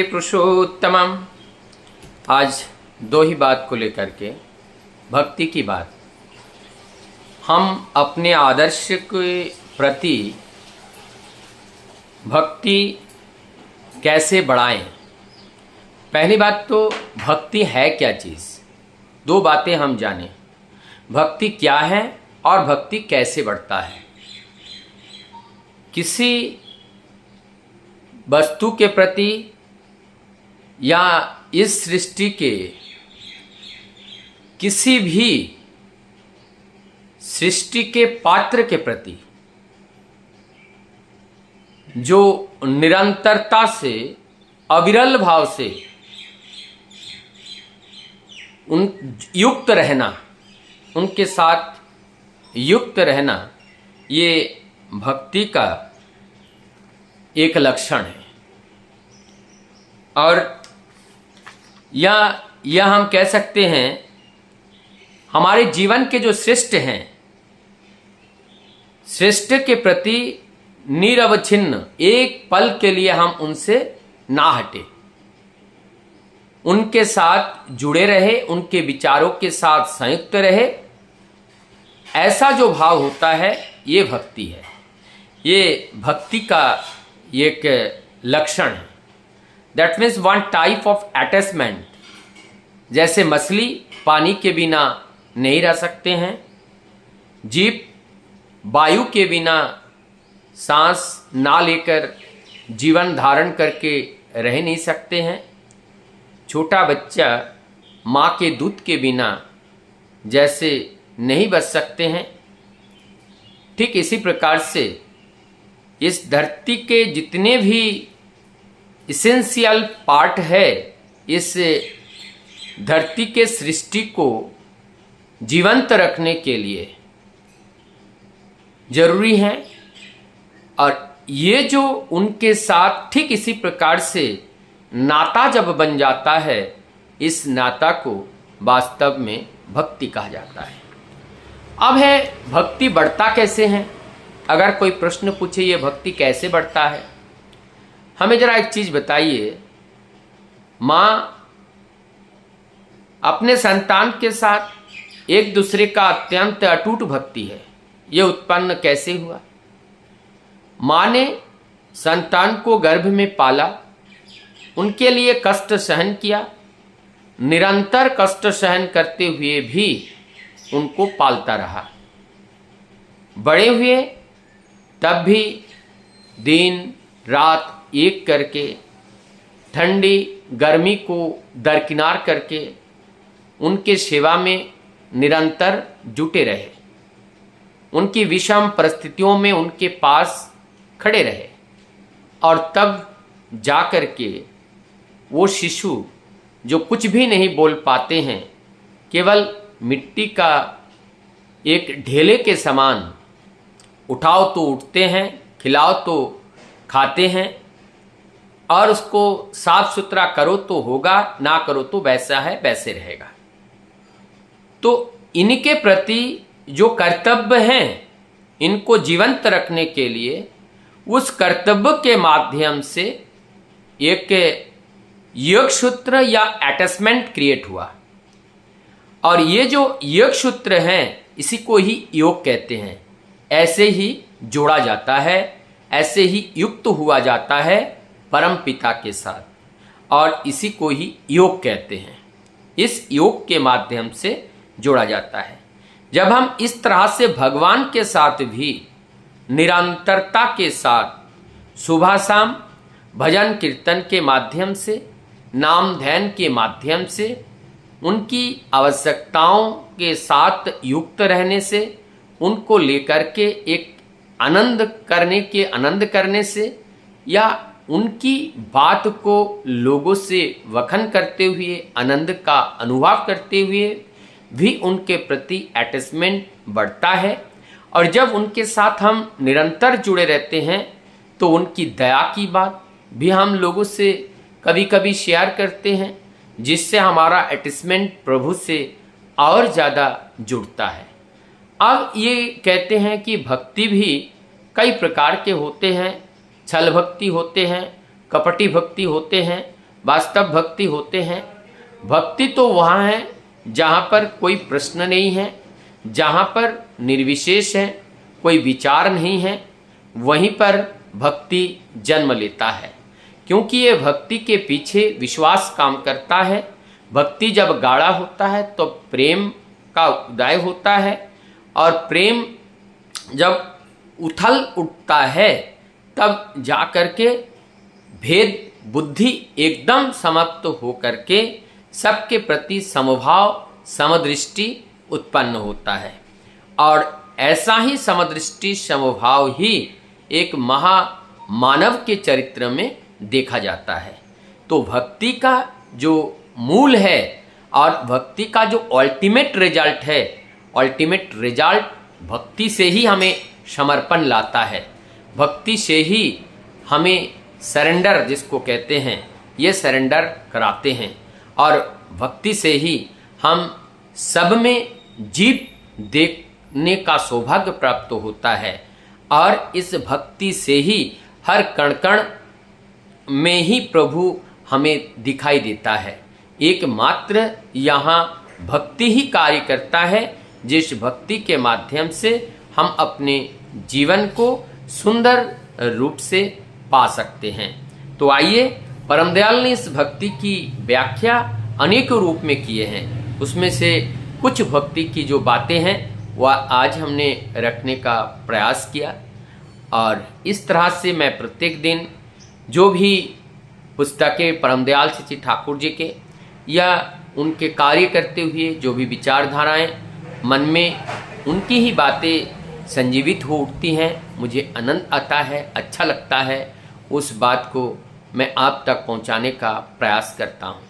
पुरुषोत्तमम। आज दो ही बात को लेकर के, भक्ति की बात। हम अपने आदर्श के प्रति भक्ति कैसे बढ़ाएं। पहली बात तो भक्ति है क्या चीज़, दो बातें हम जानें। भक्ति क्या है और भक्ति कैसे बढ़ता है। किसी वस्तु के प्रति या इस सृष्टि के किसी भी सृष्टि के पात्र के प्रति जो निरंतरता से, अविरल भाव से उन युक्त रहना, उनके साथ युक्त रहना, ये भक्ति का एक लक्षण है। और यह हम कह सकते हैं, हमारे जीवन के जो श्रेष्ठ हैं, श्रेष्ठ के प्रति निरवच्छिन्न एक पल के लिए हम उनसे ना हटे, उनके साथ जुड़े रहे, उनके विचारों के साथ संयुक्त रहे। ऐसा जो भाव होता है ये भक्ति है। ये भक्ति का एक लक्षण है। That means one type of attachment. जैसे मछली पानी के बिना नहीं रह सकते हैं, जीव वायु के बिना सांस ना लेकर जीवन धारण करके रह नहीं सकते हैं, छोटा बच्चा माँ के दूध के बिना जैसे नहीं बच सकते हैं, ठीक इसी प्रकार से इस धरती के जितने भी इसेंशियल पार्ट है, इस धरती के सृष्टि को जीवंत रखने के लिए जरूरी है। और ये जो उनके साथ ठीक इसी प्रकार से नाता जब बन जाता है, इस नाता को वास्तव में भक्ति कहा जाता है। अब है भक्ति बढ़ता कैसे है। अगर कोई प्रश्न पूछे ये भक्ति कैसे बढ़ता है, हमें जरा एक चीज बताइए। माँ अपने संतान के साथ एक दूसरे का अत्यंत अटूट भक्ति है, ये उत्पन्न कैसे हुआ। माँ ने संतान को गर्भ में पाला, उनके लिए कष्ट सहन किया, निरंतर कष्ट सहन करते हुए भी उनको पालता रहा। बड़े हुए तब भी दिन रात एक करके, ठंडी गर्मी को दरकिनार करके उनके सेवा में निरंतर जुटे रहे, उनकी विषम परिस्थितियों में उनके पास खड़े रहे। और तब जा कर के वो शिशु जो कुछ भी नहीं बोल पाते हैं, केवल मिट्टी का एक ढेले के समान, उठाओ तो उठते हैं, खिलाओ तो खाते हैं, और उसको साफ सुथरा करो तो होगा, ना करो तो वैसा है वैसे रहेगा। तो इनके प्रति जो कर्तव्य हैं, इनको जीवंत रखने के लिए उस कर्तव्य के माध्यम से एक योग सूत्र या अटैचमेंट क्रिएट हुआ। और ये जो योग सूत्र हैं, इसी को ही योग कहते हैं। ऐसे ही जोड़ा जाता है, ऐसे ही युक्त हुआ जाता है परम पिता के साथ, और इसी को ही योग कहते हैं। इस योग के माध्यम से जोड़ा जाता है। जब हम इस तरह से भगवान के साथ भी निरंतरता के साथ सुबह शाम भजन कीर्तन के माध्यम से, नाम ध्यान के माध्यम से, उनकी आवश्यकताओं के साथ युक्त रहने से, उनको लेकर के एक आनंद करने से, या उनकी बात को लोगों से वखन करते हुए, आनंद का अनुभव करते हुए भी उनके प्रति अटैचमेंट बढ़ता है। और जब उनके साथ हम निरंतर जुड़े रहते हैं, तो उनकी दया की बात भी हम लोगों से कभी कभी शेयर करते हैं, जिससे हमारा अटैचमेंट प्रभु से और ज़्यादा जुड़ता है। अब ये कहते हैं कि भक्ति भी कई प्रकार के होते हैं। छल भक्ति होते हैं, कपटी भक्ति होते हैं, वास्तव भक्ति होते हैं। भक्ति तो वहाँ है जहाँ पर कोई प्रश्न नहीं है, जहाँ पर निर्विशेष है, कोई विचार नहीं है, वहीं पर भक्ति जन्म लेता है। क्योंकि ये भक्ति के पीछे विश्वास काम करता है। भक्ति जब गाढ़ा होता है तो प्रेम का उदय होता है, और प्रेम जब उथल उठता है तब जा कर के भेद बुद्धि एकदम समाप्त हो करके सबके प्रति समभाव समदृष्टि उत्पन्न होता है। और ऐसा ही समदृष्टि समभाव ही एक महामानव के चरित्र में देखा जाता है। तो भक्ति का जो मूल है और भक्ति का जो अल्टीमेट रिजल्ट है, अल्टीमेट रिजल्ट भक्ति से ही हमें समर्पण लाता है, भक्ति से ही हमें सरेंडर जिसको कहते हैं ये सरेंडर कराते हैं, और भक्ति से ही हम सब में जीव देखने का सौभाग्य प्राप्त होता है। और इस भक्ति से ही हर कण कण में ही प्रभु हमें दिखाई देता है। एकमात्र यहाँ भक्ति ही कार्य करता है, जिस भक्ति के माध्यम से हम अपने जीवन को सुंदर रूप से पा सकते हैं। तो आइए, परम दयाल ने इस भक्ति की व्याख्या अनेक रूप में किए हैं, उसमें से कुछ भक्ति की जो बातें हैं वह आज हमने रखने का प्रयास किया। और इस तरह से मैं प्रत्येक दिन जो भी पुस्तकें परम दयाल श्री ठाकुर जी के या उनके कार्य करते हुए जो भी विचारधाराएं मन में उनकी ही बातें संजीवित हो उठती हैं, मुझे आनंद आता है, अच्छा लगता है, उस बात को मैं आप तक पहुंचाने का प्रयास करता हूं।